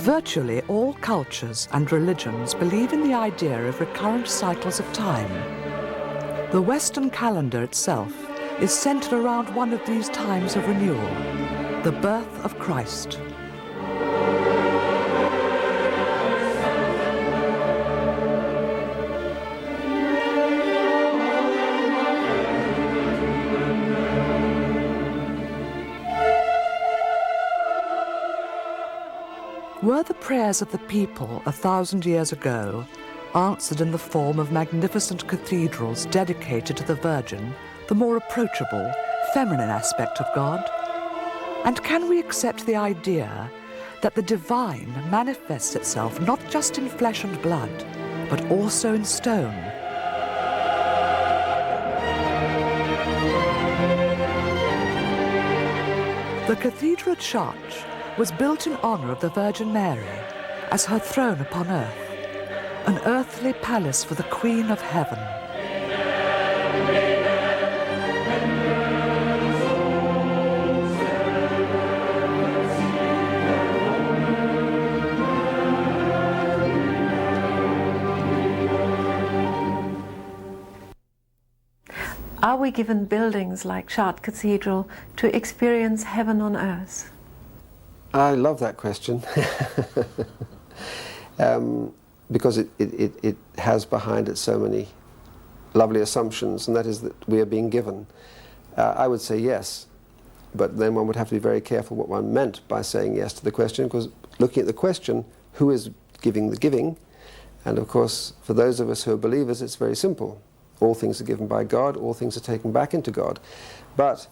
Virtually all cultures and religions believe in the idea of recurrent cycles of time. The Western calendar itself is centered around one of these times of renewal, the birth of Christ. Were the prayers of the people 1,000 years ago answered in the form of magnificent cathedrals dedicated to the Virgin, the more approachable, feminine aspect of God? And can we accept the idea that the divine manifests itself not just in flesh and blood, but also in stone? The cathedral at Chartres was built in honor of the Virgin Mary as her throne upon earth, an earthly palace for the Queen of Heaven. Are we given buildings like Chartres Cathedral to experience heaven on earth? I love that question because it has behind it so many lovely assumptions, and that is that we are being given. I would say yes, but then one would have to be very careful what one meant by saying yes to the question, because looking at the question, who is giving the giving? And of course, for those of us who are believers, it's very simple. All things are given by God, all things are taken back into God. But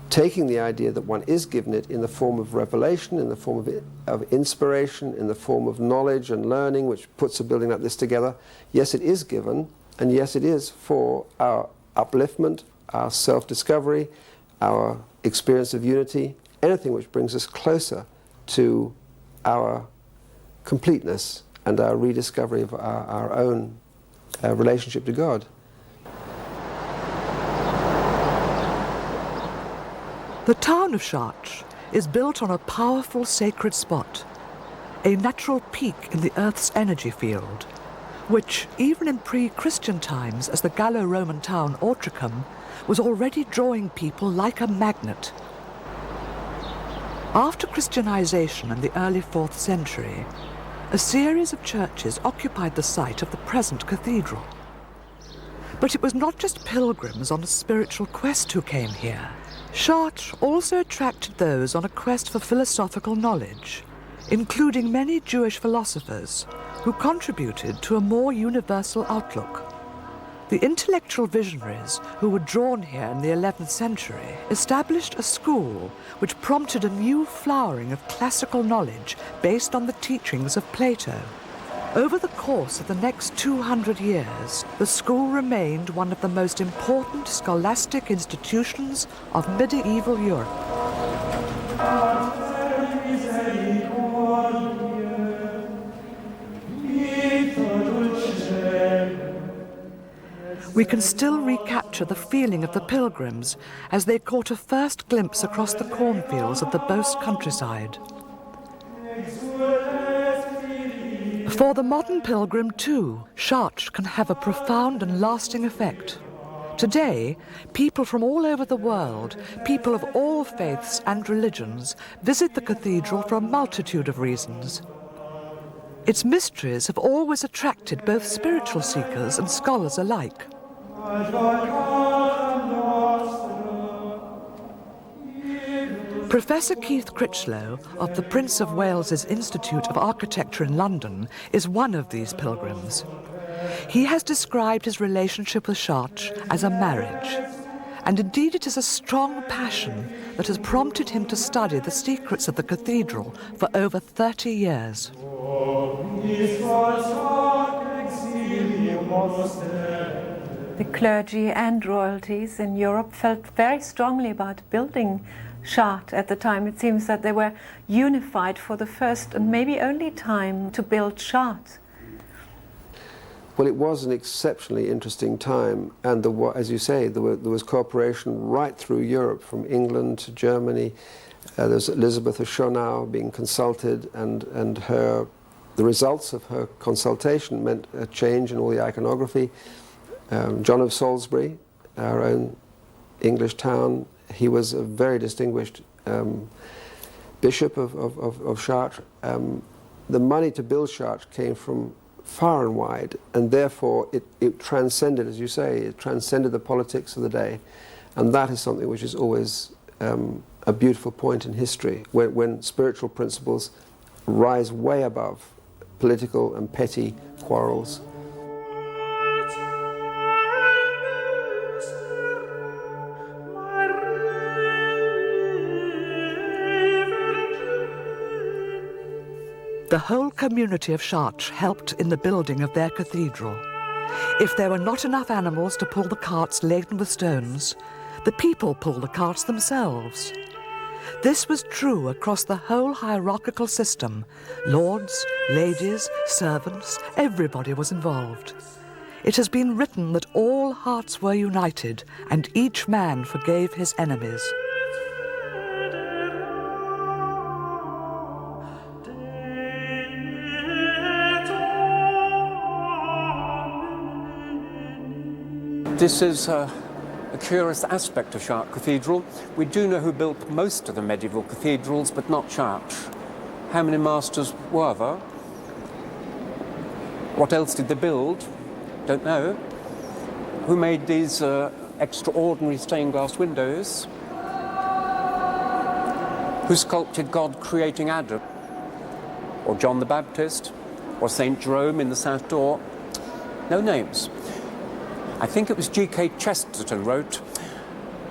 taking the idea that one is given it in the form of revelation, in the form of inspiration, in the form of knowledge and learning, which puts a building like this together, yes, it is given, and yes, it is for our upliftment, our self-discovery, our experience of unity, anything which brings us closer to our completeness and our rediscovery of our own relationship to God. The town of Chartres is built on a powerful sacred spot, a natural peak in the Earth's energy field, which, even in pre-Christian times as the Gallo-Roman town Autricum, was already drawing people like a magnet. After Christianization in the early 4th century, a series of churches occupied the site of the present cathedral. But it was not just pilgrims on a spiritual quest who came here. Chartres also attracted those on a quest for philosophical knowledge, including many Jewish philosophers who contributed to a more universal outlook. The intellectual visionaries who were drawn here in the 11th century established a school which prompted a new flowering of classical knowledge based on the teachings of Plato. Over the course of the next 200 years, the school remained one of the most important scholastic institutions of medieval Europe. We can still recapture the feeling of the pilgrims as they caught a first glimpse across the cornfields of the Beauce countryside. For the modern pilgrim, too, Chartres can have a profound and lasting effect. Today, people from all over the world, people of all faiths and religions, visit the cathedral for a multitude of reasons. Its mysteries have always attracted both spiritual seekers and scholars alike. Professor Keith Critchlow of the Prince of Wales's Institute of Architecture in London is one of these pilgrims. He has described his relationship with Chartres as a marriage, and indeed it is a strong passion that has prompted him to study the secrets of the cathedral for over 30 years. The clergy and royalties in Europe felt very strongly about building Chartres at the time. It seems that they were unified for the first and maybe only time to build Chartres. Well, it was an exceptionally interesting time, and as you say, there was cooperation right through Europe, from England to Germany, There's Elizabeth of Schonau being consulted, and the results of her consultation meant a change in all the iconography. John of Salisbury, our own English town, he was a very distinguished bishop of Chartres. The money to build Chartres came from far and wide, and therefore it transcended, as you say, it transcended the politics of the day. And that is something which is always a beautiful point in history, when spiritual principles rise way above political and petty quarrels. The whole community of Chartres helped in the building of their cathedral. If there were not enough animals to pull the carts laden with stones, the people pulled the carts themselves. This was true across the whole hierarchical system. Lords, ladies, servants, everybody was involved. It has been written that all hearts were united and each man forgave his enemies. This is a curious aspect of Chartres Cathedral. We do know who built most of the medieval cathedrals, but not Chartres. How many masters were there? What else did they build? Don't know. Who made these extraordinary stained glass windows? Who sculpted God creating Adam? Or John the Baptist? Or St. Jerome in the South Door? No names. I think it was G.K. Chesterton wrote,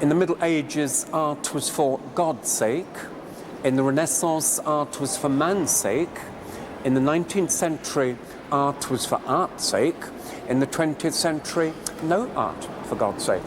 in the Middle Ages, art was for God's sake. In the Renaissance, art was for man's sake. In the 19th century, art was for art's sake. In the 20th century, no art for God's sake.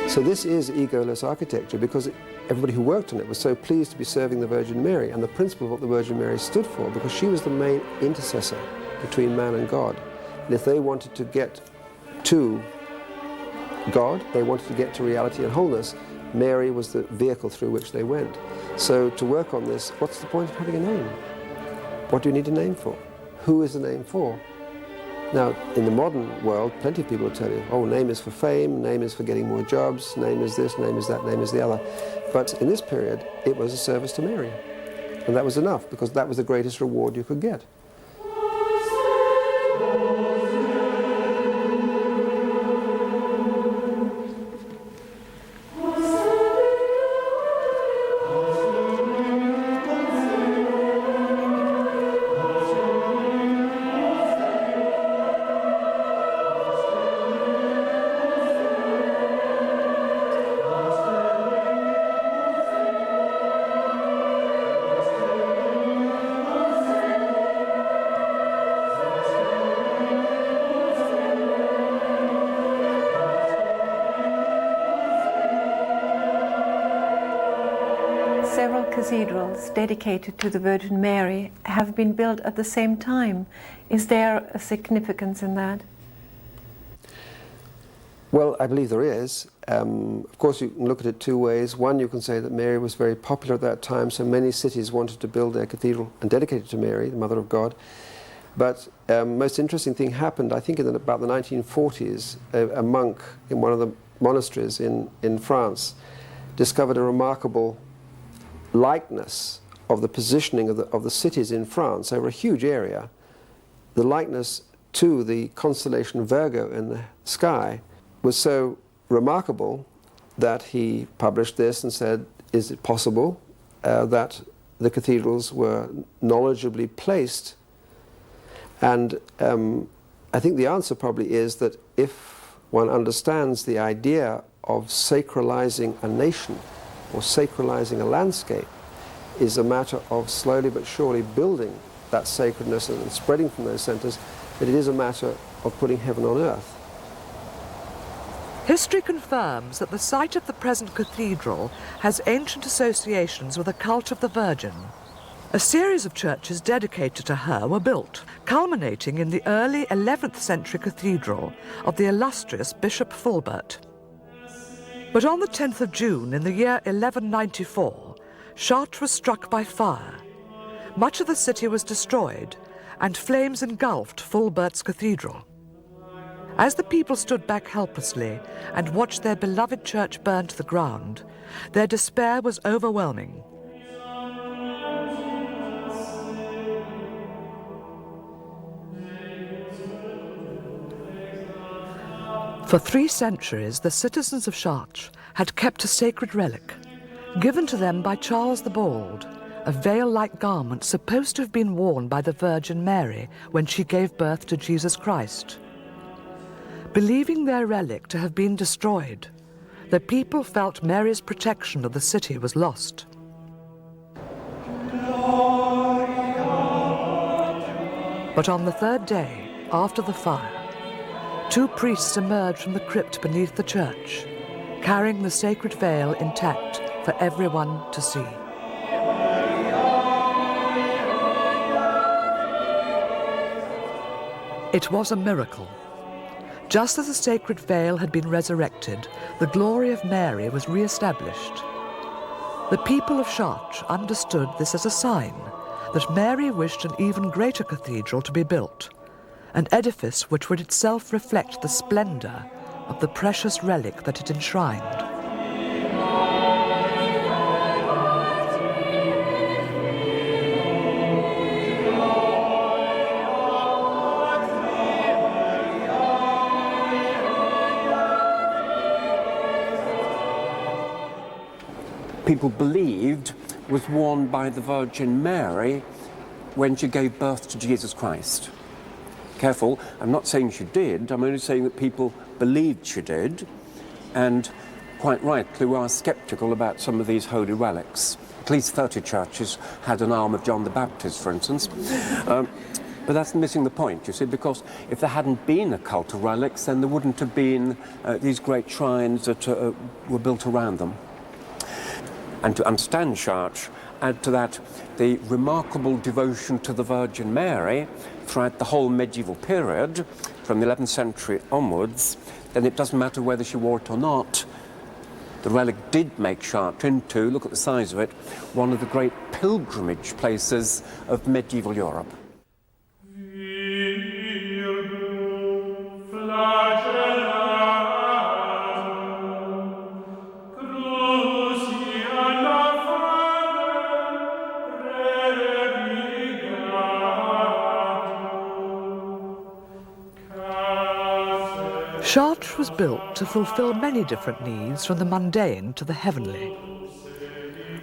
So this is egoless architecture, because everybody who worked on it was so pleased to be serving the Virgin Mary, and the principle of what the Virgin Mary stood for, because she was the main intercessor between man and God. And if they wanted to get to God, they wanted to get to reality and wholeness, Mary was the vehicle through which they went. So to work on this, what's the point of having a name? What do you need a name for? Who is the name for? Now, in the modern world, plenty of people will tell you, oh, name is for fame, name is for getting more jobs, name is this, name is that, name is the other. But in this period, it was a service to Mary. And that was enough, because that was the greatest reward you could get. Several cathedrals dedicated to the Virgin Mary have been built at the same time. Is there a significance in that? Well, I believe there is. Of course, you can look at it two ways. One, you can say that Mary was very popular at that time, so many cities wanted to build their cathedral and dedicate it to Mary, the Mother of God. But most interesting thing happened, I think, in about the 1940s. A monk in one of the monasteries in France discovered a remarkable likeness of the positioning of the cities in France over a huge area. The likeness to the constellation Virgo in the sky was so remarkable that he published this and said, is it possible that the cathedrals were knowledgeably placed? And I think the answer probably is that if one understands the idea of sacralizing a nation or sacralizing a landscape, is a matter of slowly but surely building that sacredness and spreading from those centers, that it is a matter of putting heaven on earth. History confirms that the site of the present cathedral has ancient associations with a cult of the Virgin. A series of churches dedicated to her were built, culminating in the early 11th century cathedral of the illustrious Bishop Fulbert. But on the 10th of June in the year 1194, Chartres was struck by fire. Much of the city was destroyed, and flames engulfed Fulbert's cathedral. As the people stood back helplessly and watched their beloved church burn to the ground, their despair was overwhelming. For 3 centuries, the citizens of Chartres had kept a sacred relic, given to them by Charles the Bald, a veil-like garment supposed to have been worn by the Virgin Mary when she gave birth to Jesus Christ. Believing their relic to have been destroyed, the people felt Mary's protection of the city was lost. But on the 3rd day, after the fire, 2 priests emerged from the crypt beneath the church, carrying the sacred veil intact for everyone to see. It was a miracle. Just as the sacred veil had been resurrected, the glory of Mary was re-established. The people of Chartres understood this as a sign that Mary wished an even greater cathedral to be built, an edifice which would itself reflect the splendor of the precious relic that it enshrined. People believed was worn by the Virgin Mary when she gave birth to Jesus Christ. Careful, I'm not saying she did, I'm only saying that people believed she did, and quite rightly we are sceptical about some of these holy relics. At least 30 churches had an arm of John the Baptist, for instance. But that's missing the point, you see, because if there hadn't been a cult of relics, then there wouldn't have been these great shrines that were built around them. And to understand Chartres, add to that the remarkable devotion to the Virgin Mary throughout the whole medieval period, from the 11th century onwards, then it doesn't matter whether she wore it or not. The relic did make Chartres into, look at the size of it, one of the great pilgrimage places of medieval Europe. Chartres was built to fulfill many different needs, from the mundane to the heavenly.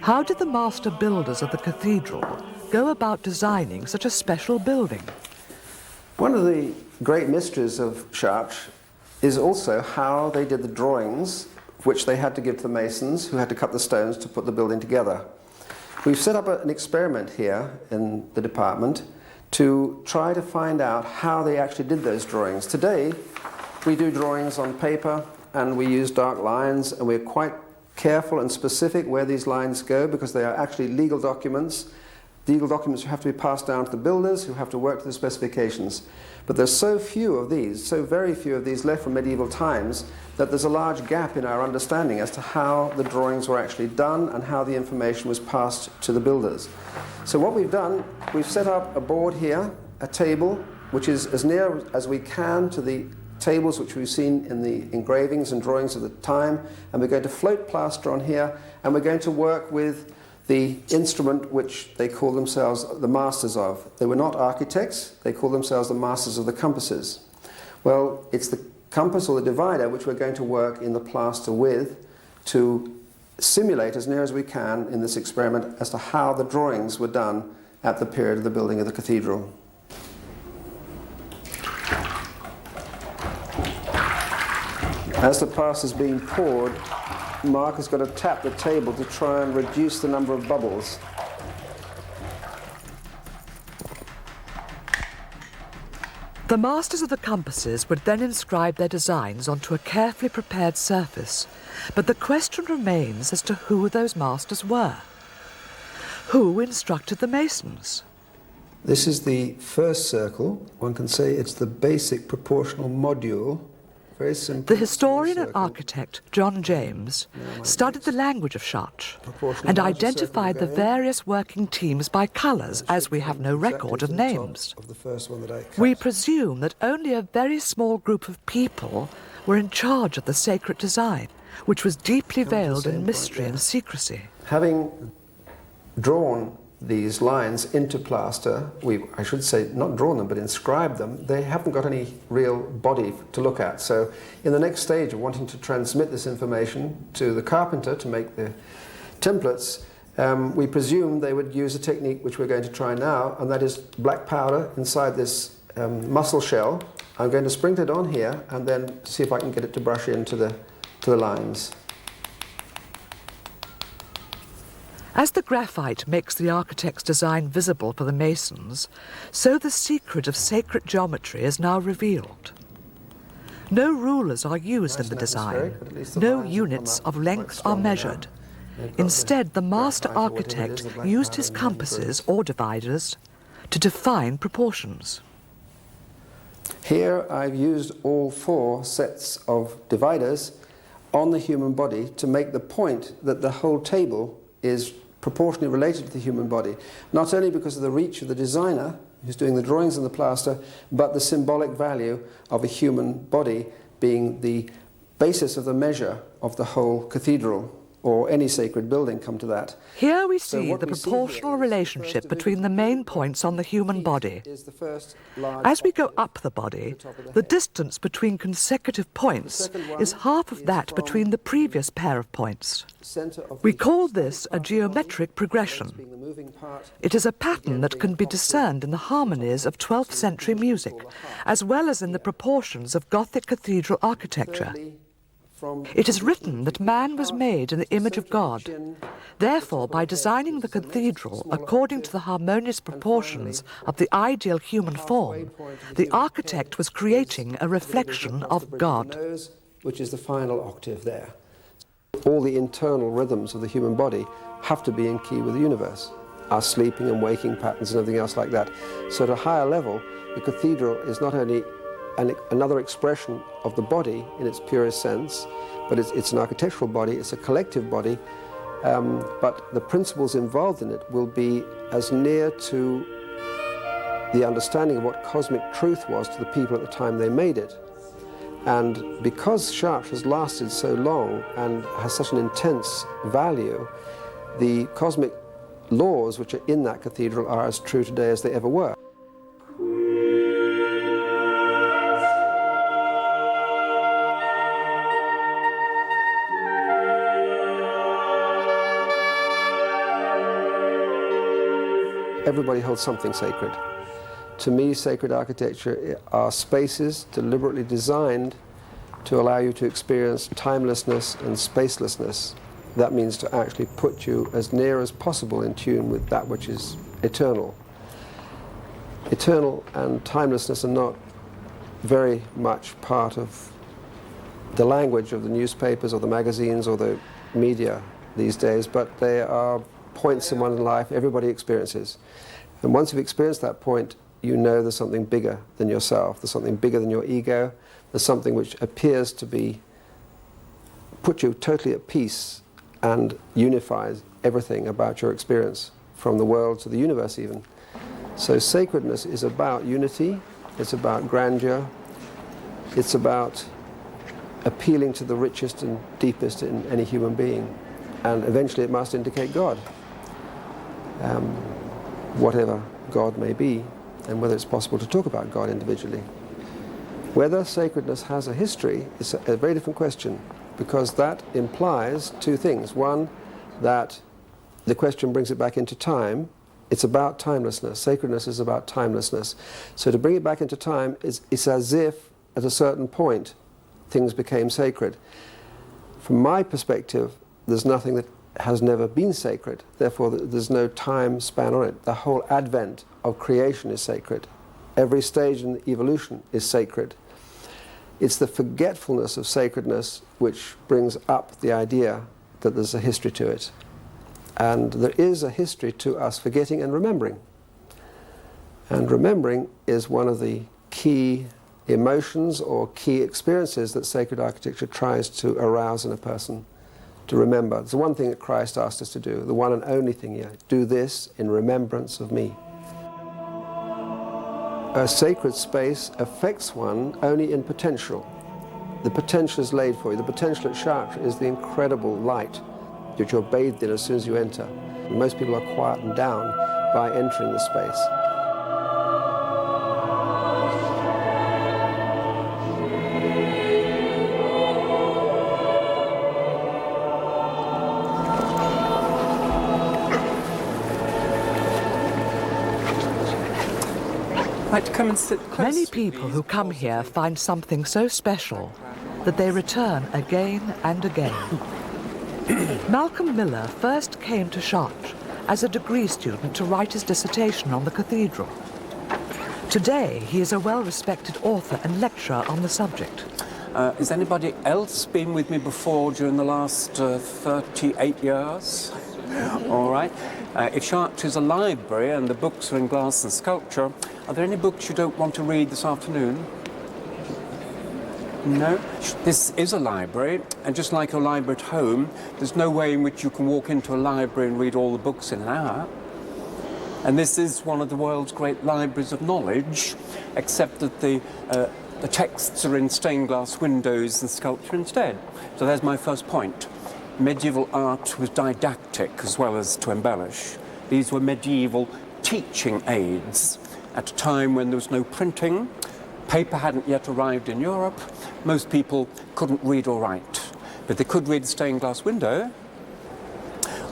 How did the master builders of the cathedral go about designing such a special building? One of the great mysteries of Chartres is also how they did the drawings which they had to give to the masons who had to cut the stones to put the building together. We've set up an experiment here in the department to try to find out how they actually did those drawings. Today, we do drawings on paper and we use dark lines, and we're quite careful and specific where these lines go because they are actually legal documents. Legal documents have to be passed down to the builders who have to work to the specifications. But there's so few of these, so very few of these left from medieval times, that there's a large gap in our understanding as to how the drawings were actually done and how the information was passed to the builders. So what we've done, we've set up a board here, a table, which is as near as we can to the tables which we've seen in the engravings and drawings of the time, and we're going to float plaster on here, and we're going to work with the instrument which they call themselves the masters of. They were not architects, they call themselves the masters of the compasses. Well, it's the compass or the divider which we're going to work in the plaster with to simulate as near as we can in this experiment as to how the drawings were done at the period of the building of the cathedral. As the plaster is being poured, Mark has got to tap the table to try and reduce the number of bubbles. The masters of the compasses would then inscribe their designs onto a carefully prepared surface, but the question remains as to who those masters were. Who instructed the masons? This is the first circle. One can say it's the basic proportional module. Very simple. The historian and architect John James studied the language of Chartres and identified the various working teams by colours, as we have no record of names. We presume that only a very small group of people were in charge of the sacred design, which was deeply veiled in mystery and secrecy. Having drawn these lines into plaster, I should say not drawn them but inscribed them, they haven't got any real body to look at. So in the next stage of wanting to transmit this information to the carpenter to make the templates, we presume they would use a technique which we're going to try now, and that is black powder inside this mussel shell. I'm going to sprinkle it on here and then see if I can get it to brush into the lines. As the graphite makes the architect's design visible for the masons, so the secret of sacred geometry is now revealed. No rulers are used in the design, no units of length are measured. Instead, the master architect used his compasses or dividers to define proportions. Here I've used all 4 sets of dividers on the human body to make the point that the whole table is proportionally related to the human body, not only because of the reach of the designer who's doing the drawings in the plaster, but the symbolic value of a human body being the basis of the measure of the whole cathedral or any sacred building, come to that. Here we see the proportional relationship between the main points on the human body. As we go up the body, the distance between consecutive points is half of that between the previous pair of points. We call this a geometric progression. It is a pattern that can be discerned in the harmonies of 12th century music, as well as in the proportions of Gothic cathedral architecture. It is written that man was made in the image of God. Therefore, by designing the cathedral according to the harmonious proportions of the ideal human form, the architect was creating a reflection of God. Which is the final octave there. All the internal rhythms of the human body have to be in key with the universe. Our sleeping and waking patterns and everything else like that. So at a higher level, the cathedral is not only another expression of the body in its purest sense, but it's an architectural body, it's a collective body, but the principles involved in it will be as near to the understanding of what cosmic truth was to the people at the time they made it. And because Chartres has lasted so long and has such an intense value, the cosmic laws which are in that cathedral are as true today as they ever were. Everybody holds something sacred. To me, sacred architecture are spaces deliberately designed to allow you to experience timelessness and spacelessness. That means to actually put you as near as possible in tune with that which is eternal. Eternal and timelessness are not very much part of the language of the newspapers or the magazines or the media these days, but they are points in one's life everybody experiences. And once you've experienced that point, you know there's something bigger than yourself, there's something bigger than your ego, there's something which appears to be, put you totally at peace and unifies everything about your experience, from the world to the universe even. So sacredness is about unity, it's about grandeur, it's about appealing to the richest and deepest in any human being. And eventually it must indicate God. Whatever God may be, and whether it's possible to talk about God individually. Whether sacredness has a history is a very different question, because that implies 2 things. One, that the question brings it back into time. It's about timelessness. Sacredness is about timelessness. So to bring it back into time is as if, at a certain point, things became sacred. From my perspective, there's nothing that has never been sacred. Therefore, there's no time span on it. The whole advent of creation is sacred. Every stage in evolution is sacred. It's the forgetfulness of sacredness which brings up the idea that there's a history to it. And there is a history to us forgetting and remembering. And remembering is one of the key emotions or key experiences that sacred architecture tries to arouse in a person, to remember. It's the one thing that Christ asked us to do, the one and only thing here. Do this in remembrance of me. A sacred space affects one only in potential. The potential is laid for you. The potential at Chartres is the incredible light that you're bathed in as soon as you enter. And most people are quietened down by entering the space. Like to come and sit close. Many people who come here find something so special that they return again and again. Malcolm Miller first came to Chartres as a degree student to write his dissertation on the cathedral. Today, he is a well-respected author and lecturer on the subject. Has anybody else been with me before during the last 38 years? All right. If Chartres is a library and the books are in glass and sculpture, are there any books you don't want to read this afternoon? No? This is a library, and just like a library at home, there's no way in which you can walk into a library and read all the books in an hour. And this is one of the world's great libraries of knowledge, except that the texts are in stained glass windows and sculpture instead. So there's my first point. Medieval art was didactic as well as to embellish. These were medieval teaching aids at a time when there was no printing. Paper hadn't yet arrived in Europe. Most people couldn't read or write, but they could read a stained glass window.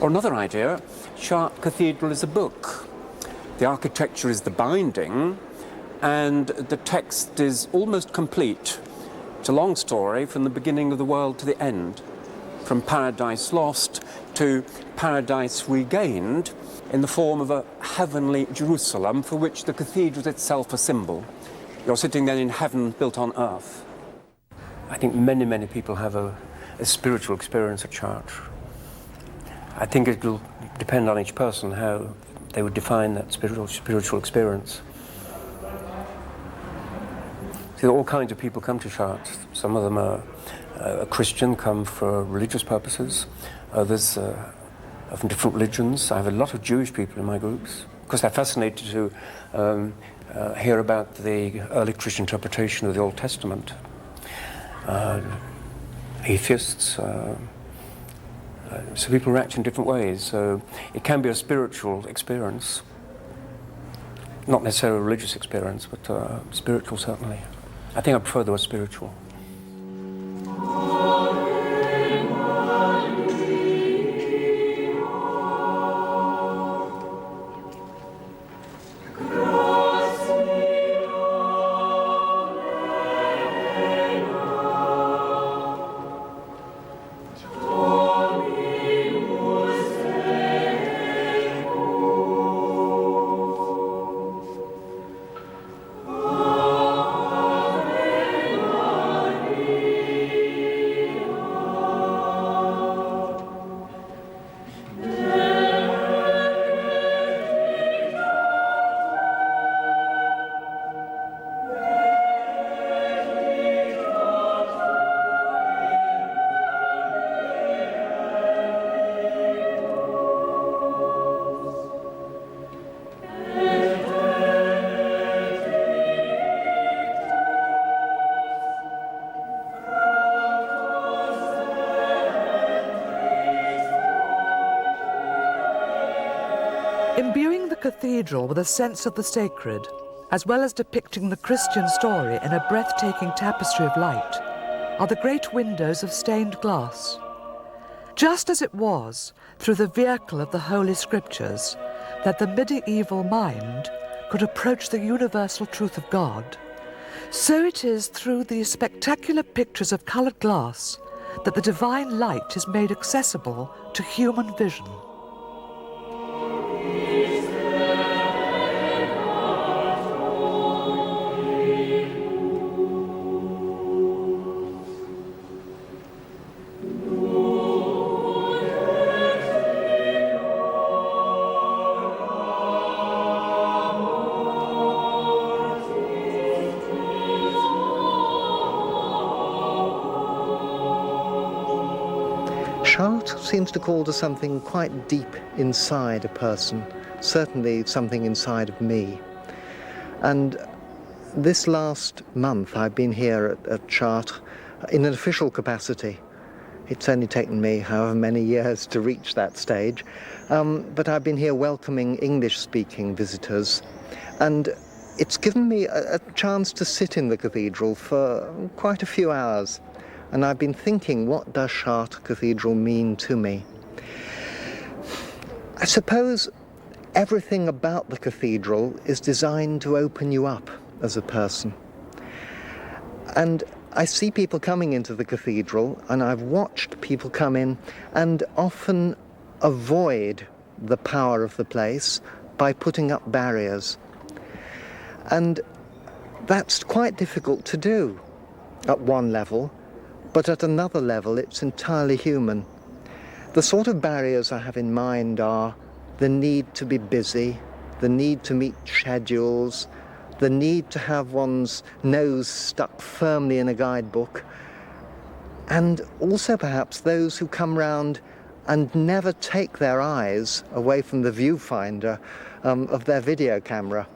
Or another idea, Chartres Cathedral is a book. The architecture is the binding, and the text is almost complete. It's a long story from the beginning of the world to the end, from Paradise Lost to Paradise Regained, in the form of a heavenly Jerusalem for which the cathedral is itself a symbol. You're sitting then in heaven built on earth. I think many, many people have a spiritual experience at Chartres. I think it will depend on each person how they would define that spiritual experience. See, all kinds of people come to Chartres. Some of them are Christian, come for religious purposes. Others are from different religions. I have a lot of Jewish people in my groups because they're fascinated to hear about the early Christian interpretation of the Old Testament. Atheists, so people react in different ways. So it can be a spiritual experience, not necessarily a religious experience, but spiritual certainly. I think I prefer the word spiritual. Imbuing the cathedral with a sense of the sacred, as well as depicting the Christian story in a breathtaking tapestry of light, are the great windows of stained glass. Just as it was, through the vehicle of the Holy Scriptures, that the medieval mind could approach the universal truth of God, so it is through these spectacular pictures of coloured glass that the divine light is made accessible to human vision. Chartres seems to call to something quite deep inside a person, certainly something inside of me. And this last month I've been here at Chartres in an official capacity. It's only taken me however many years to reach that stage, but I've been here welcoming English-speaking visitors, and it's given me a chance to sit in the cathedral for quite a few hours. And I've been thinking, what does Chartres Cathedral mean to me? I suppose everything about the cathedral is designed to open you up as a person. And I see people coming into the cathedral, and I've watched people come in and often avoid the power of the place by putting up barriers. And that's quite difficult to do at one level. But at another level, it's entirely human. The sort of barriers I have in mind are the need to be busy, the need to meet schedules, the need to have one's nose stuck firmly in a guidebook, and also perhaps those who come round and never take their eyes away from the viewfinder of their video camera.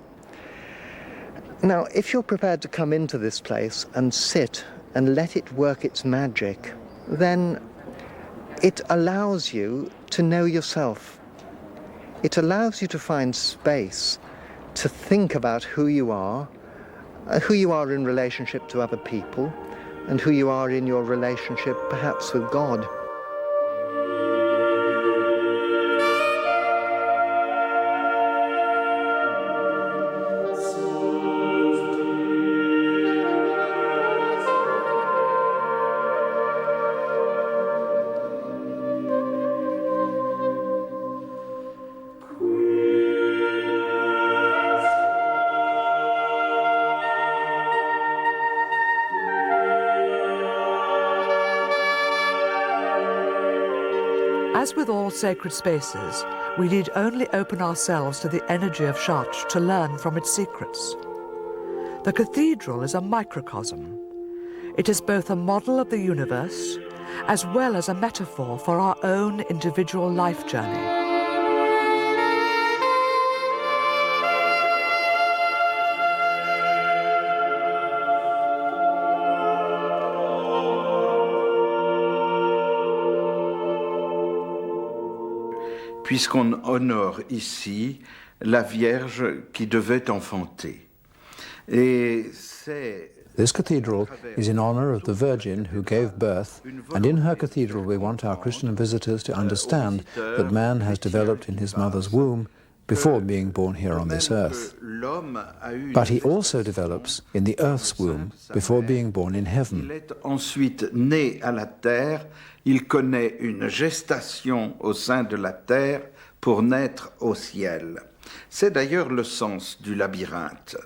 Now, if you're prepared to come into this place and sit and let it work its magic, then it allows you to know yourself. It allows you to find space to think about who you are in relationship to other people, and who you are in your relationship perhaps with God. As with all sacred spaces, we need only open ourselves to the energy of Chartres to learn from its secrets. The cathedral is a microcosm. It is both a model of the universe as well as a metaphor for our own individual life journey. Puisqu'on honore ici la Vierge qui devait enfanter. Et c'est This cathedral is in honor of the Virgin who gave birth, and in her cathedral we want our Christian visitors to understand that man has developed in his mother's womb before being born here on this earth. But he also develops in the earth's womb before being born in heaven. Il est ensuite né à la terre, il connaît une gestation au sein de la terre pour naître au ciel. C'est d'ailleurs le sens du labyrinthe,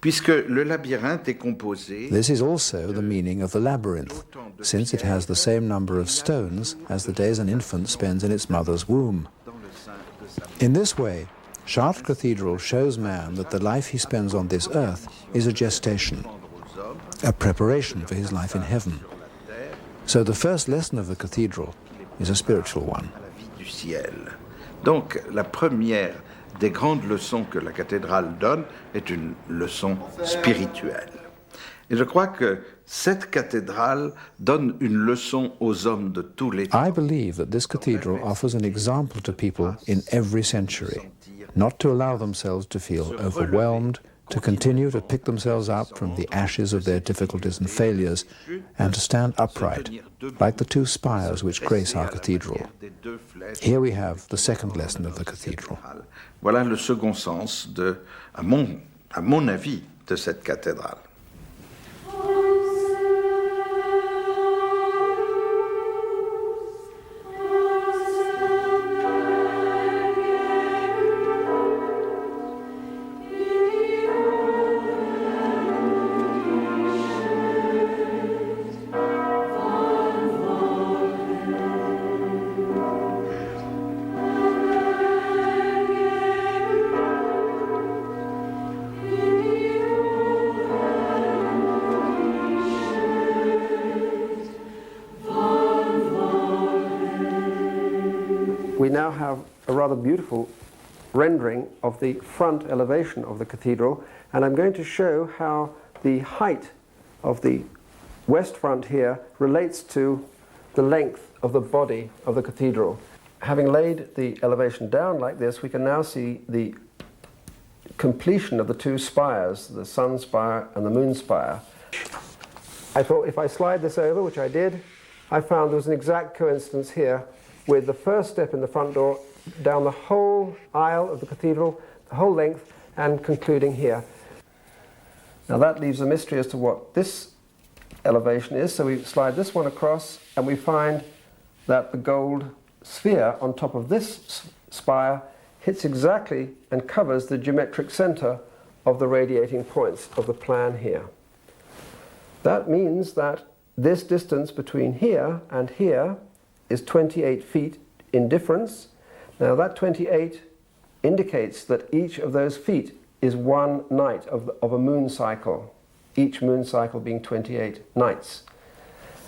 puisque le labyrinthe est composé... This is also the meaning of the labyrinth, since it has the same number of stones as the days an infant spends in its mother's womb. In this way, Chartres Cathedral shows man that the life he spends on this earth is a gestation, a preparation for his life in heaven. So the first lesson of the cathedral is a spiritual one. Donc la première des grandes leçons que la cathédrale donne est une leçon spirituelle. Et je crois que cette cathédrale donne une leçon aux hommes de tous les temps. I believe that this cathedral offers an example to people in every century, not to allow themselves to feel overwhelmed, to continue to pick themselves up from the ashes of their difficulties and failures, and to stand upright, like the two spires which grace our cathedral. Here we have the second lesson of the cathedral. Voilà le second sens, à mon avis, de cette cathédrale. now have a rather beautiful rendering of the front elevation of the cathedral, and I'm going to show how the height of the west front here relates to the length of the body of the cathedral. Having laid the elevation down like this, we can now see the completion of the two spires, the sun spire and the moon spire. I thought if I slide this over, which I did, I found there was an exact coincidence here with the first step in the front door down the whole aisle of the cathedral, the whole length, and concluding here. Now that leaves a mystery as to what this elevation is, so we slide this one across and we find that the gold sphere on top of this spire hits exactly and covers the geometric center of the radiating points of the plan here. That means that this distance between here and here is 28 feet in difference. Now that 28 indicates that each of those feet is one night of a moon cycle, each moon cycle being 28 nights.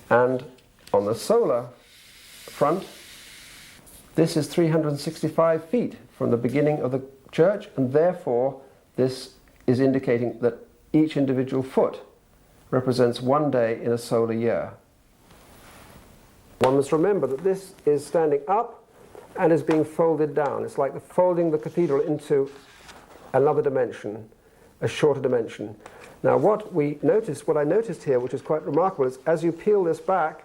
And on the solar front, this is 365 feet from the beginning of the church, and therefore this is indicating that each individual foot represents one day in a solar year. One must remember that this is standing up and is being folded down. It's like folding the cathedral into another dimension, a shorter dimension. Now what I noticed here, which is quite remarkable, is as you peel this back,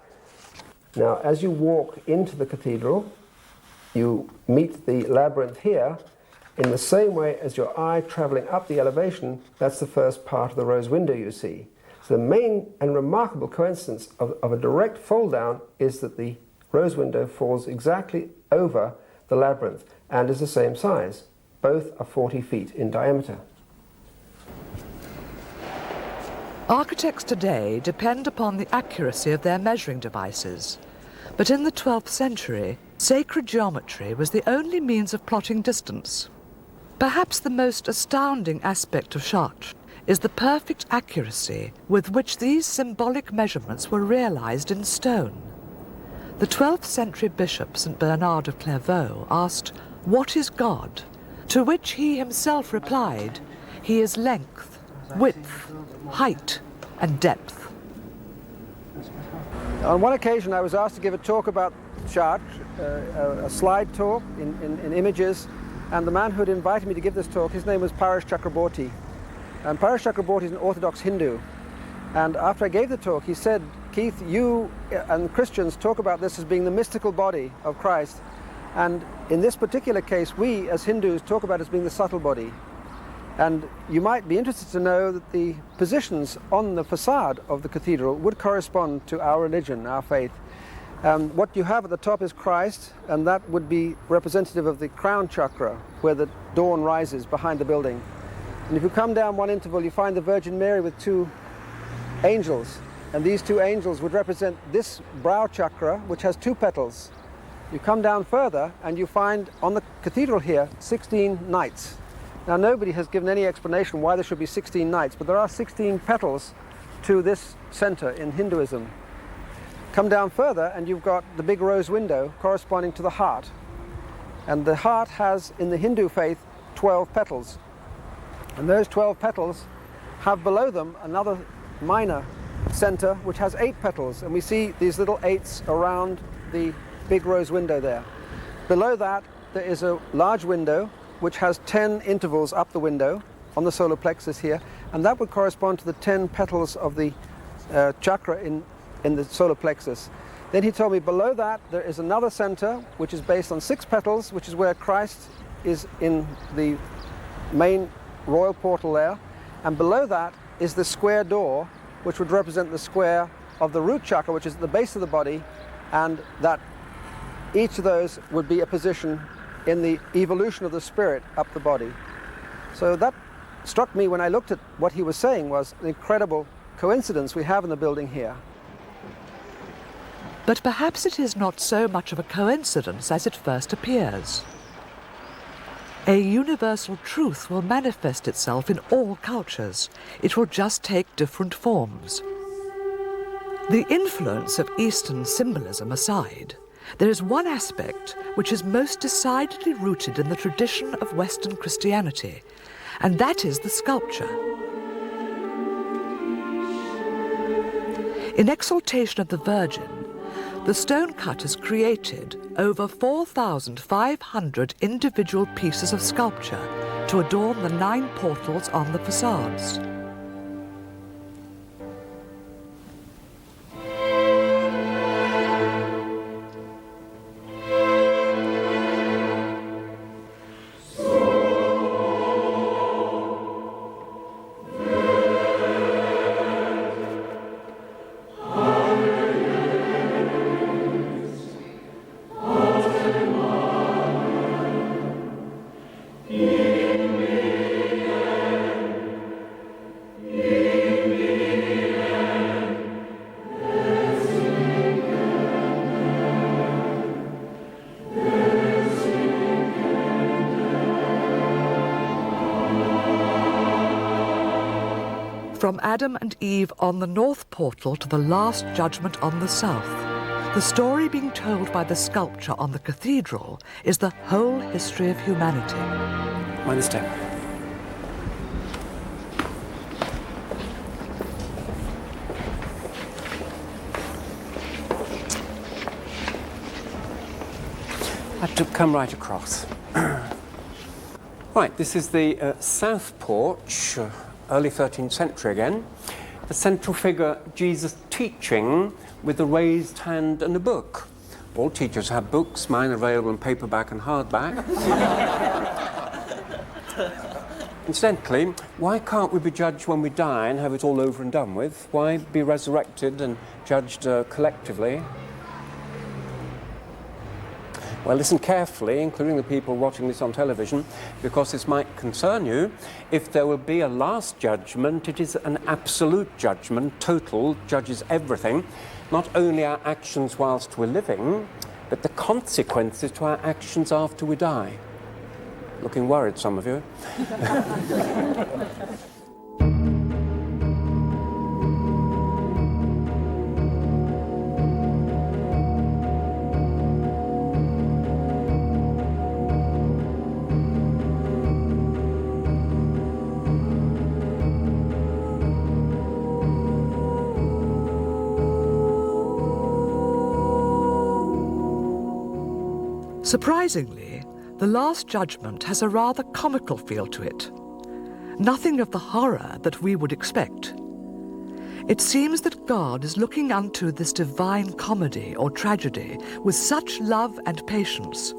now as you walk into the cathedral, you meet the labyrinth here in the same way as your eye traveling up the elevation. That's the first part of the rose window you see. So the main and remarkable coincidence of a direct fold down is that the rose window falls exactly over the labyrinth and is the same size. Both are 40 feet in diameter. Architects today depend upon the accuracy of their measuring devices, but in the 12th century, sacred geometry was the only means of plotting distance. Perhaps the most astounding aspect of Chartres is the perfect accuracy with which these symbolic measurements were realized in stone. The 12th century bishop St. Bernard of Clairvaux asked, "What is God?" To which he himself replied, "He is length, width, height, and depth." On one occasion I was asked to give a talk about Chartres, a slide talk in images, and the man who had invited me to give this talk, his name was Paresh Chakraborty. And Paresh Chakraborty is an Orthodox Hindu. And after I gave the talk, he said, "Keith, you and Christians talk about this as being the mystical body of Christ. And in this particular case, we as Hindus talk about it as being the subtle body." And you might be interested to know that the positions on the facade of the cathedral would correspond to our religion, our faith. What you have at the top is Christ, and that would be representative of the crown chakra, where the dawn rises behind the building. And if you come down one interval, you find the Virgin Mary with two angels, and these two angels would represent this brow chakra, which has two petals. You come down further, and you find on the cathedral here 16 knights. Now nobody has given any explanation why there should be 16 knights, but there are 16 petals to this center in Hinduism. Come down further and you've got the big rose window corresponding to the heart. And the heart has, in the Hindu faith, 12 petals. And those 12 petals have below them another minor center which has 8 petals. And we see these little 8s around the big rose window there. Below that there is a large window which has 10 intervals up the window on the solar plexus here, and that would correspond to the 10 petals of the chakra in the solar plexus. Then he told me below that there is another center which is based on 6 petals, which is where Christ is in the main royal portal there, and below that is the square door, which would represent the square of the root chakra, which is at the base of the body, and that each of those would be a position in the evolution of the spirit up the body. So that struck me when I looked at what he was saying, was an incredible coincidence we have in the building here. But perhaps it is not so much of a coincidence as it first appears. A universal truth will manifest itself in all cultures. It will just take different forms. The influence of Eastern symbolism aside, there is one aspect which is most decidedly rooted in the tradition of Western Christianity, and that is the sculpture. In exaltation of the Virgin, the stonecutters created over 4,500 individual pieces of sculpture to adorn the 9 portals on the facades. From Adam and Eve on the north portal to the last judgment on the south, the story being told by the sculpture on the cathedral is the whole history of humanity. Mind the step. I had to come right across. Right, this is the south porch. Early 13th century again. The central figure, Jesus teaching with a raised hand and a book. All teachers have books, mine are available in paperback and hardback. Incidentally, why can't we be judged when we die and have it all over and done with? Why be resurrected and judged collectively? Well, listen carefully, including the people watching this on television, because this might concern you. If there will be a last judgment, it is an absolute judgment, total, judges everything, not only our actions whilst we're living, but the consequences to our actions after we die. Looking worried, some of you. Surprisingly, the Last Judgment has a rather comical feel to it. Nothing of the horror that we would expect. It seems that God is looking unto this divine comedy or tragedy with such love and patience,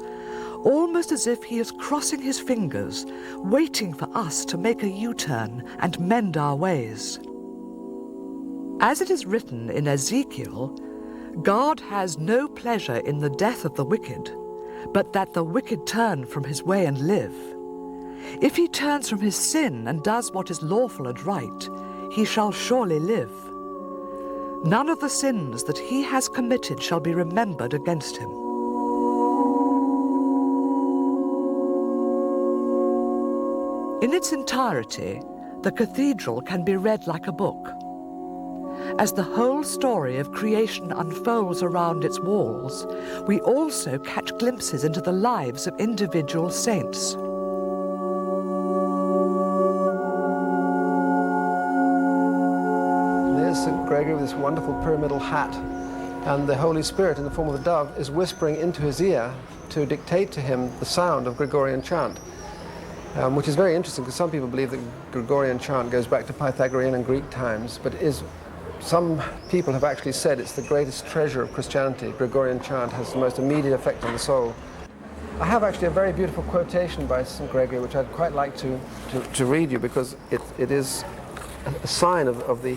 almost as if he is crossing his fingers, waiting for us to make a U-turn and mend our ways. As it is written in Ezekiel, God has no pleasure in the death of the wicked, but that the wicked turn from his way and live. If he turns from his sin and does what is lawful and right, he shall surely live. None of the sins that he has committed shall be remembered against him. In its entirety, the cathedral can be read like a book. As the whole story of creation unfolds around its walls, we also catch glimpses into the lives of individual saints. There's St. Gregory with this wonderful pyramidal hat, and the Holy Spirit in the form of a dove is whispering into his ear to dictate to him the sound of Gregorian chant, which is very interesting because some people believe that Gregorian chant goes back to Pythagorean and Greek times, but some people have actually said it's the greatest treasure of Christianity. Gregorian chant has the most immediate effect on the soul. I have actually a very beautiful quotation by St. Gregory, which I'd quite like to read you, because it is a sign of the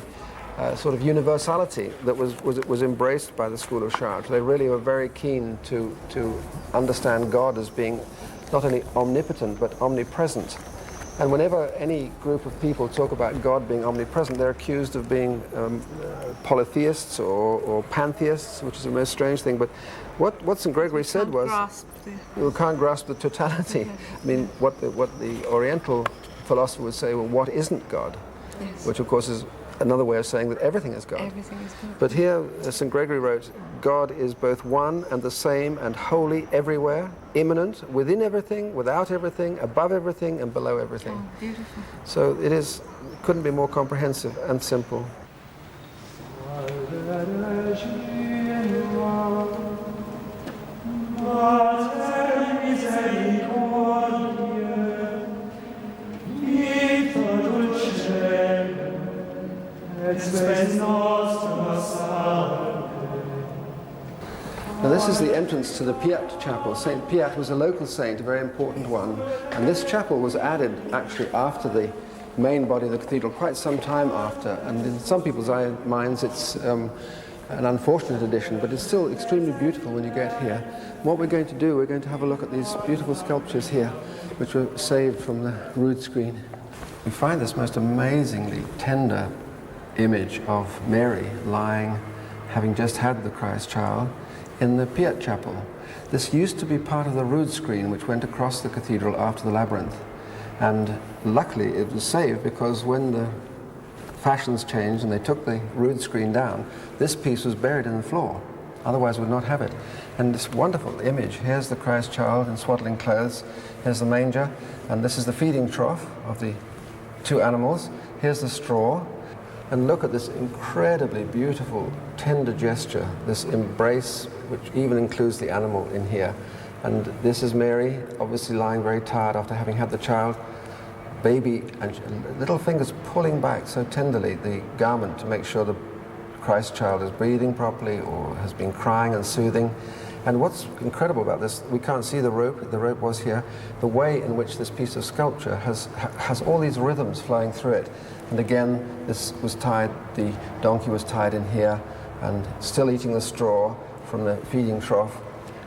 sort of universality that was embraced by the school of Chartres. They really were very keen to understand God as being not only omnipotent but omnipresent. And whenever any group of people talk about God being omnipresent, they're accused of being polytheists or pantheists, which is the most strange thing. But what St. Gregory said was, you can't grasp the totality. I mean, what the Oriental philosopher would say, well, what isn't God? Yes. Which, of course, is another way of saying that everything is God. Everything is God. But here, St. Gregory wrote, God is both one and the same and holy everywhere, immanent, within everything, without everything, above everything, and below everything. Oh, beautiful. So couldn't be more comprehensive and simple. Now this is the entrance to the Piat chapel. St. Piat was a local saint, a very important one, and this chapel was added actually after the main body of the cathedral, quite some time after, and in some people's minds it's an unfortunate addition, but it's still extremely beautiful when you get here. What we're going to do, we're going to have a look at these beautiful sculptures here, which were saved from the rood screen. We find this most amazingly tender image of Mary lying, having just had the Christ child, in the Piat chapel. This used to be part of the rood screen which went across the cathedral after the labyrinth. And luckily it was saved, because when the fashions changed and they took the rood screen down, this piece was buried in the floor. Otherwise we'd not have it. And this wonderful image, here's the Christ child in swaddling clothes, here's the manger, and this is the feeding trough of the two animals. Here's the straw. And look at this incredibly beautiful, tender gesture, this embrace, which even includes the animal in here. And this is Mary, obviously lying very tired after having had the child. Baby, and little fingers pulling back so tenderly the garment to make sure the Christ child is breathing properly or has been crying and soothing. And what's incredible about this, we can't see the rope was here. The way in which this piece of sculpture has all these rhythms flowing through it. And again, this was tied, the donkey was tied in here and still eating the straw from the feeding trough.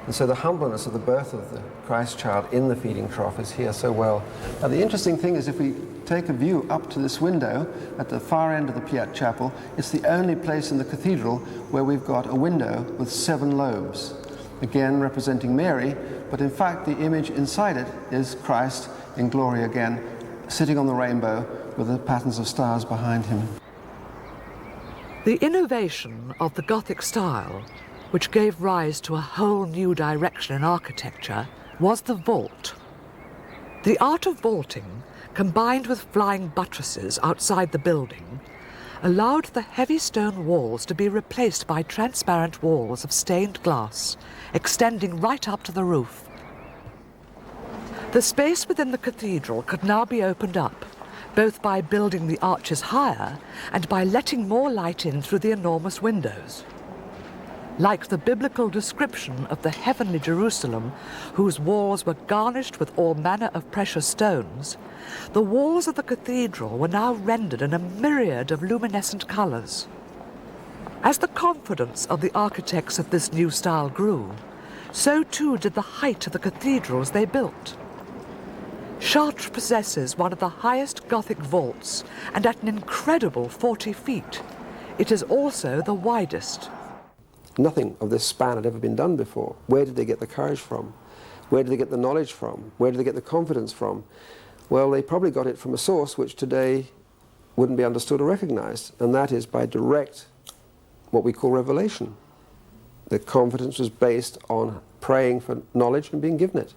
And so the humbleness of the birth of the Christ child in the feeding trough is here so well. Now the interesting thing is, if we take a view up to this window at the far end of the Piat chapel, it's the only place in the cathedral where we've got a window with 7 lobes. Again representing Mary, but in fact the image inside it is Christ in glory again, sitting on the rainbow with the patterns of stars behind him. The innovation of the Gothic style, which gave rise to a whole new direction in architecture, was the vault. The art of vaulting, combined with flying buttresses outside the building, allowed the heavy stone walls to be replaced by transparent walls of stained glass, extending right up to the roof. The space within the cathedral could now be opened up, both by building the arches higher and by letting more light in through the enormous windows. Like the biblical description of the heavenly Jerusalem, whose walls were garnished with all manner of precious stones, the walls of the cathedral were now rendered in a myriad of luminescent colours. As the confidence of the architects of this new style grew, so too did the height of the cathedrals they built. Chartres possesses one of the highest Gothic vaults, and at an incredible 40 feet. It is also the widest. Nothing of this span had ever been done before. Where did they get the courage from? Where did they get the knowledge from? Where did they get the confidence from? Well, they probably got it from a source which today wouldn't be understood or recognized, and that is by direct, what we call revelation. The confidence was based on praying for knowledge and being given it.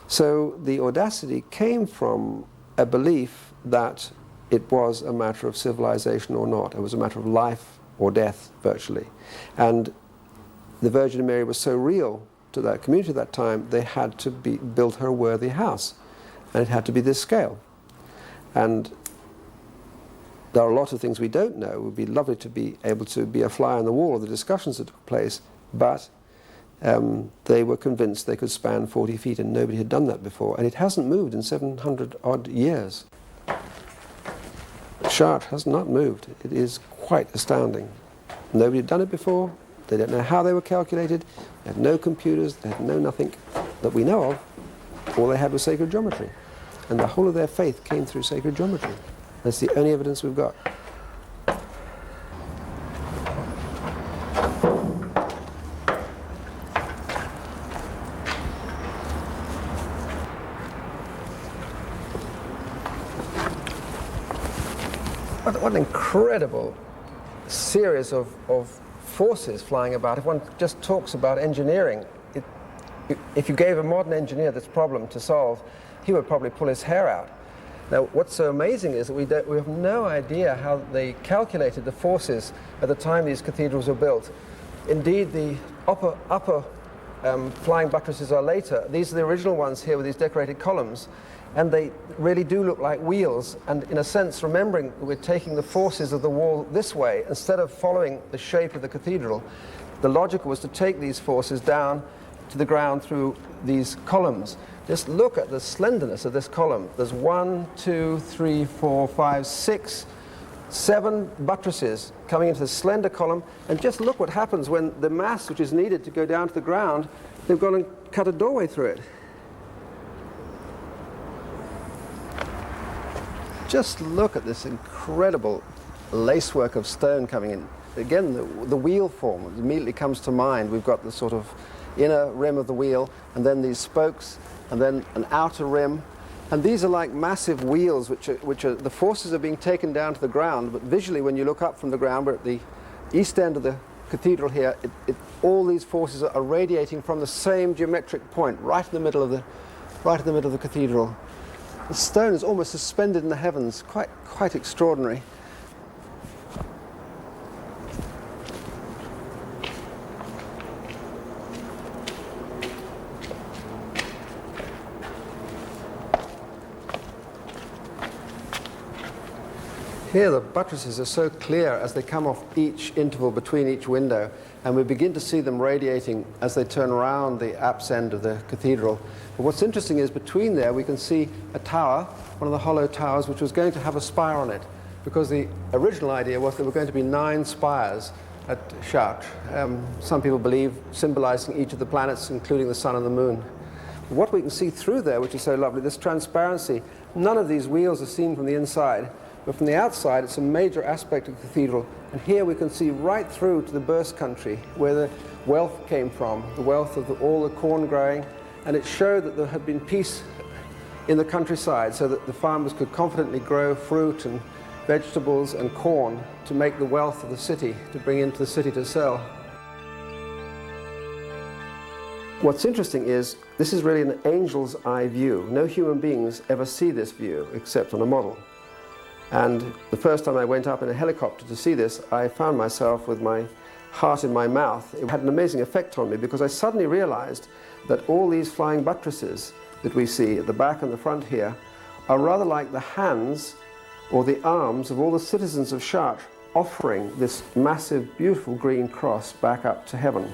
So the audacity came from a belief that it was a matter of civilization or not. It was a matter of life or death, virtually. And the Virgin Mary was so real to that community at that time, they had to build her a worthy house. And it had to be this scale. And there are a lot of things we don't know. It would be lovely to be able to be a fly on the wall of the discussions that took place, but they were convinced they could span 40 feet, and nobody had done that before. And it hasn't moved in 700 odd years. Chartres has not moved. It is quite astounding. Nobody had done it before. They don't know how they were calculated. They had no computers. They had no nothing that we know of. All they had was sacred geometry. And the whole of their faith came through sacred geometry. That's the only evidence we've got. what an incredible series of forces flying about. If one just talks about engineering, if you gave a modern engineer this problem to solve, he would probably pull his hair out. Now, what's so amazing is that we have no idea how they calculated the forces at the time these cathedrals were built. Indeed, the upper flying buttresses are later. These are the original ones here with these decorated columns, and they really do look like wheels. And in a sense, remembering that we're taking the forces of the wall this way, instead of following the shape of the cathedral, the logic was to take these forces down to the ground through these columns. Just look at the slenderness of this column. There's 1, 2, 3, 4, 5, 6, 7 buttresses coming into the slender column, and just look what happens when the mass which is needed to go down to the ground, they've gone and cut a doorway through it. Just look at this incredible lacework of stone coming in. Again, the wheel form immediately comes to mind. We've got the sort of inner rim of the wheel, and then these spokes, and then an outer rim. And these are like massive wheels, which are the forces are being taken down to the ground. But visually, when you look up from the ground, we're at the east end of the cathedral here, all these forces are radiating from the same geometric point, right in the middle of the cathedral. The stone is almost suspended in the heavens, quite extraordinary. Here the buttresses are so clear as they come off each interval between each window, and we begin to see them radiating as they turn around the apse end of the cathedral. But what's interesting is between there we can see a tower, one of the hollow towers, which was going to have a spire on it, because the original idea was there were going to be 9 spires at Chartres. Some people believe symbolizing each of the planets, including the sun and the moon. What we can see through there, which is so lovely, this transparency, none of these wheels are seen from the inside. But from the outside, it's a major aspect of the cathedral. And here we can see right through to the Burst country, where the wealth came from, the wealth of all the corn growing. And it showed that there had been peace in the countryside, so that the farmers could confidently grow fruit and vegetables and corn to make the wealth of the city, to bring into the city to sell. What's interesting is, this is really an angel's eye view. No human beings ever see this view, except on a model. And the first time I went up in a helicopter to see this, I found myself with my heart in my mouth. It had an amazing effect on me, because I suddenly realized that all these flying buttresses that we see at the back and the front here are rather like the hands or the arms of all the citizens of Chartres, offering this massive, beautiful green cross back up to heaven.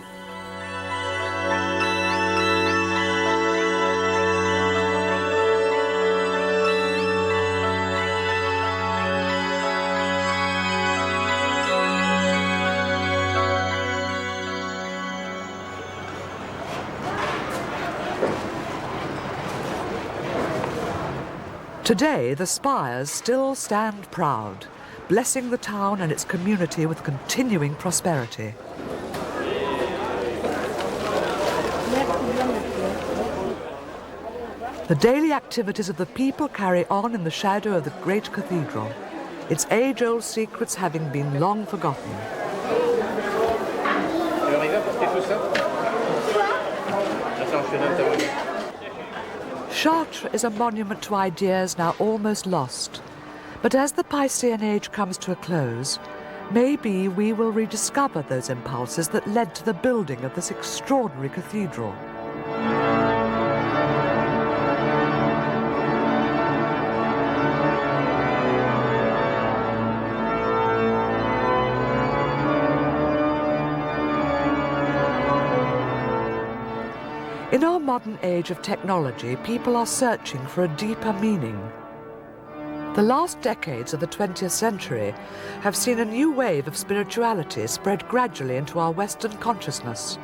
Today, the spires still stand proud, blessing the town and its community with continuing prosperity. The daily activities of the people carry on in the shadow of the great cathedral, its age-old secrets having been long forgotten. Chartres is a monument to ideas now almost lost, but as the Piscean Age comes to a close, maybe we will rediscover those impulses that led to the building of this extraordinary cathedral. In our modern age of technology, people are searching for a deeper meaning. The last decades of the 20th century have seen a new wave of spirituality spread gradually into our Western consciousness.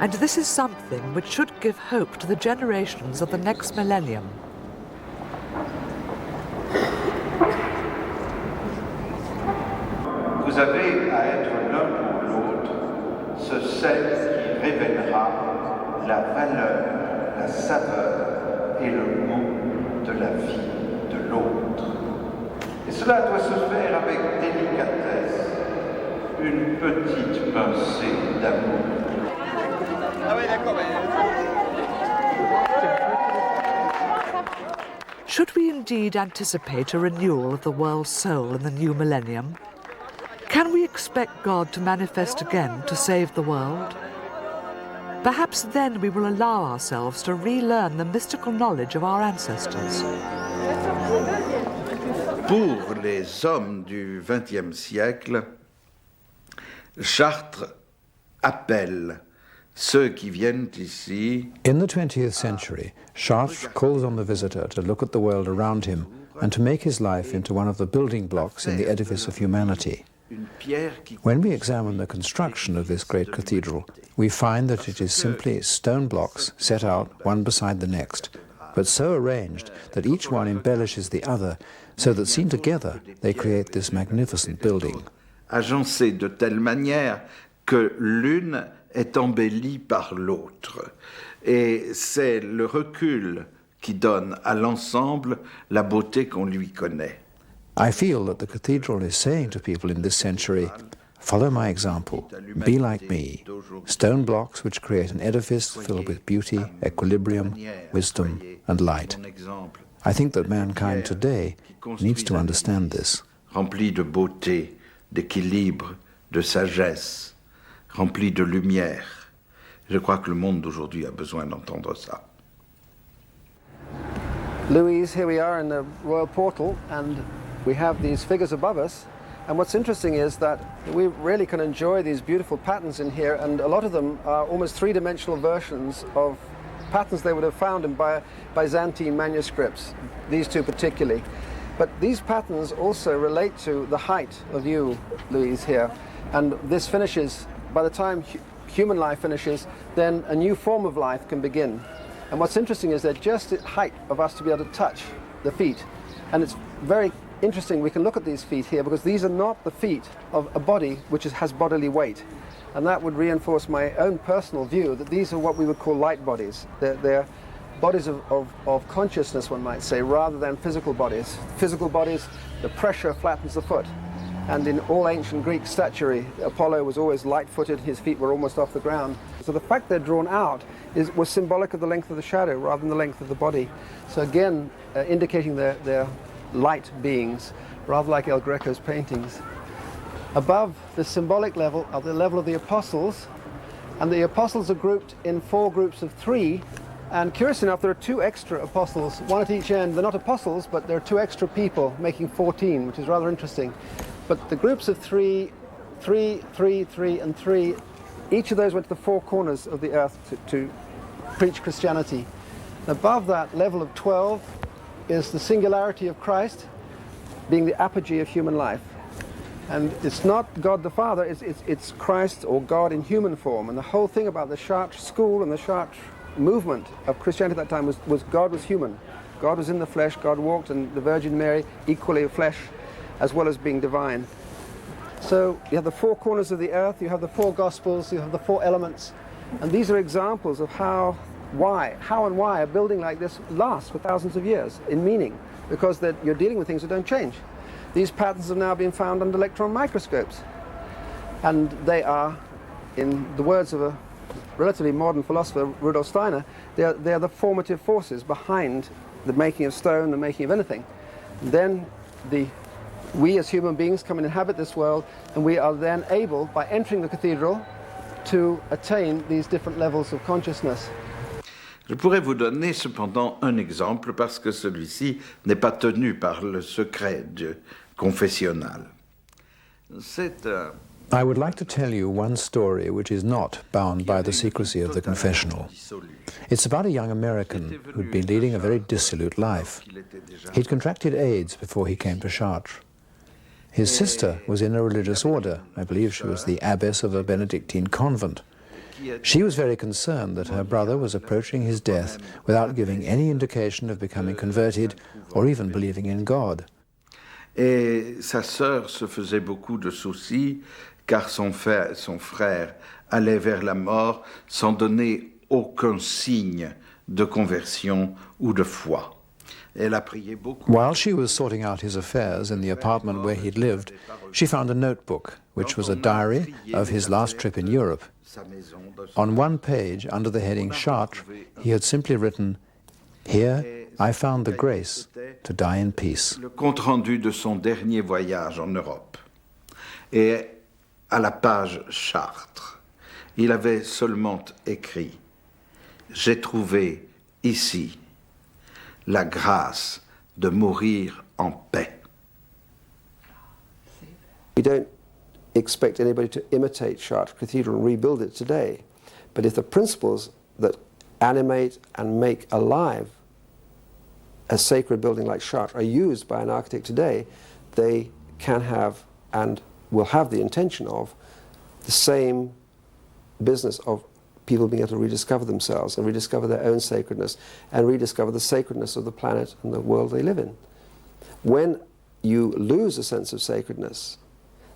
And this is something which should give hope to the generations of the next millennium. Vous avez à être l'un pour l'autre ce sel qui révélera la valeur, la saveur et le goût de la vie de l'autre. Et Cela doit se faire avec délicatesse, une petite pincée d'amour. Should we indeed anticipate a renewal of the world's soul in the new millennium? Can we expect God to manifest again to save the world? Perhaps then we will allow ourselves to relearn the mystical knowledge of our ancestors. Pour les hommes du XXe siècle, Chartres appelle ceux qui viennent ici. In the 20th century, Chartres calls on the visitor to look at the world around him and to make his life into one of the building blocks in the edifice of humanity. When we examine the construction of this great cathedral, we find that it is simply stone blocks set out one beside the next, but so arranged that each one embellishes the other, so that seen together they create this magnificent building. Agencés de telle manière que l'une est embellie par l'autre. Et c'est le recul qui donne à l'ensemble la beauté qu'on lui connaît. I feel that the cathedral is saying to people in this century, follow my example, be like me, stone blocks which create an edifice filled with beauty, equilibrium, wisdom and light. I think that mankind today needs to understand this. Rempli de beauté, d'équilibre, de sagesse, rempli de lumière. Je crois que le monde d'aujourd'hui a besoin d'entendre ça. Louise, here we are in the royal portal, and we have these figures above us. And what's interesting is that we really can enjoy these beautiful patterns in here, and a lot of them are almost three-dimensional versions of patterns they would have found in Byzantine manuscripts, these two particularly. But these patterns also relate to the height of you, Louise, here. And this finishes, by the time human life finishes, then a new form of life can begin. And what's interesting is they're just the height of us to be able to touch the feet. And it's very interesting, we can look at these feet here because these are not the feet of a body which has bodily weight. And that would reinforce my own personal view that these are what we would call light bodies. They're bodies of consciousness, one might say, rather than physical bodies. Physical bodies, the pressure flattens the foot. And in all ancient Greek statuary, Apollo was always light-footed, his feet were almost off the ground. So the fact they're drawn out was symbolic of the length of the shadow rather than the length of the body. So again, indicating they're light beings, rather like El Greco's paintings. Above the symbolic level are the level of the apostles, and the apostles are grouped in 4 groups of 3. And curious enough, there are 2 extra apostles, one at each end. They're not apostles, but there are 2 extra people, making 14, which is rather interesting. But the groups of 3, 3, 3, 3, and 3, each of those went to the 4 corners of the earth to preach Christianity. Above that level of 12 is the singularity of Christ being the apogee of human life. And it's not God the Father, it's Christ or God in human form. And the whole thing about the Chartres school and the Chartres movement of Christianity at that time was God was human. God was in the flesh, God walked, and the Virgin Mary equally of flesh as well as being divine. So you have the 4 corners of the earth, you have the 4 Gospels, you have the 4 elements, and these are examples of how and why a building like this lasts for thousands of years in meaning, because you're dealing with things that don't change. These patterns have now been found under electron microscopes, and they are, in the words of a relatively modern philosopher, Rudolf Steiner, they're the formative forces behind the making of stone, the making of anything. And then we as human beings come and inhabit this world, and we are then able, by entering the cathedral, to attain these different levels of consciousness. Je pourrais vous donner cependant un exemple parce que celui-ci n'est pas tenu par le secret confessionnal. I would like to tell you one story which is not bound by the secrecy of the confessional. It's about a young American who'd been leading a very dissolute life. He'd contracted AIDS before he came to Chartres. His sister was in a religious order. I believe she was the abbess of a Benedictine convent. She was very concerned that her brother was approaching his death without giving any indication of becoming converted or even believing in God. Et sa sœur se faisait beaucoup de soucis car son frère allait vers la mort sans donner aucun signe de conversion ou de foi. Elle a prié beaucoup. While she was sorting out his affairs in the apartment where he'd lived, she found a notebook, which was a diary of his last trip in Europe. On one page, under the heading Chartres, he had simply written, "Here I found the grace to die in peace." Le compte rendu de son dernier voyage en Europe. Et à la page Chartres, il avait seulement écrit « J'ai trouvé ici la grâce de mourir en paix ». We don't expect anybody to imitate Chartres Cathedral and rebuild it today. But if the principles that animate and make alive a sacred building like Chartres are used by an architect today, they can have and will have the intention of the same business of people being able to rediscover themselves and rediscover their own sacredness and rediscover the sacredness of the planet and the world they live in. When you lose a sense of sacredness,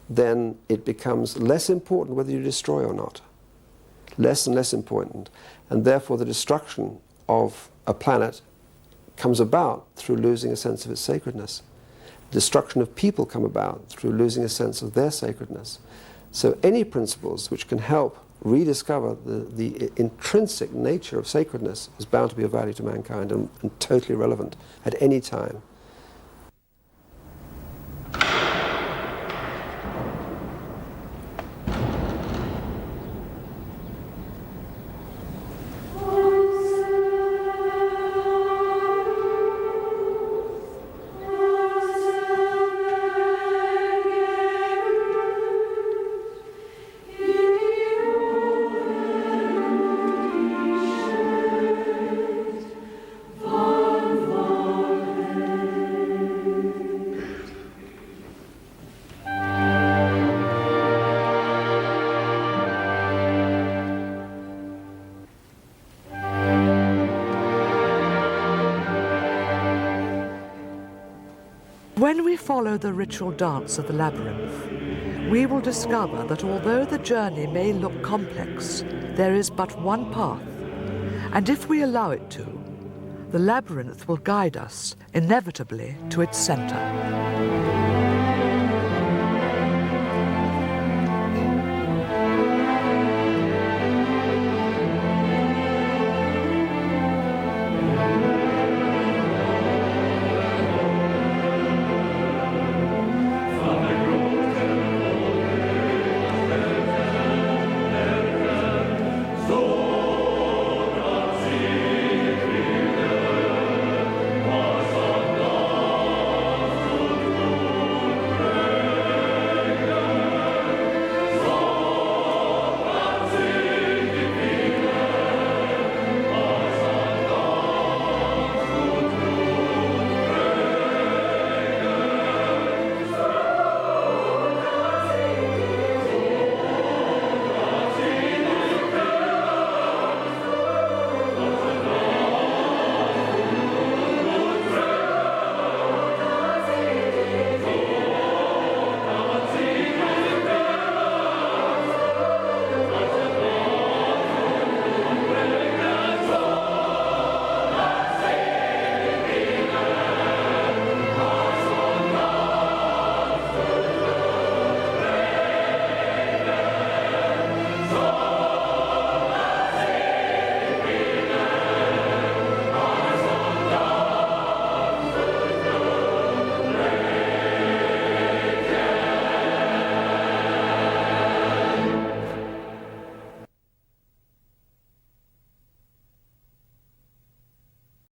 then it becomes less important whether you destroy or not. Less and less important. And therefore the destruction of a planet comes about through losing a sense of its sacredness. Destruction of people come about through losing a sense of their sacredness. So any principles which can help rediscover the intrinsic nature of sacredness is bound to be of value to mankind and totally relevant at any time. When we follow the ritual dance of the labyrinth, we will discover that although the journey may look complex, there is but one path, and if we allow it to, the labyrinth will guide us inevitably to its center.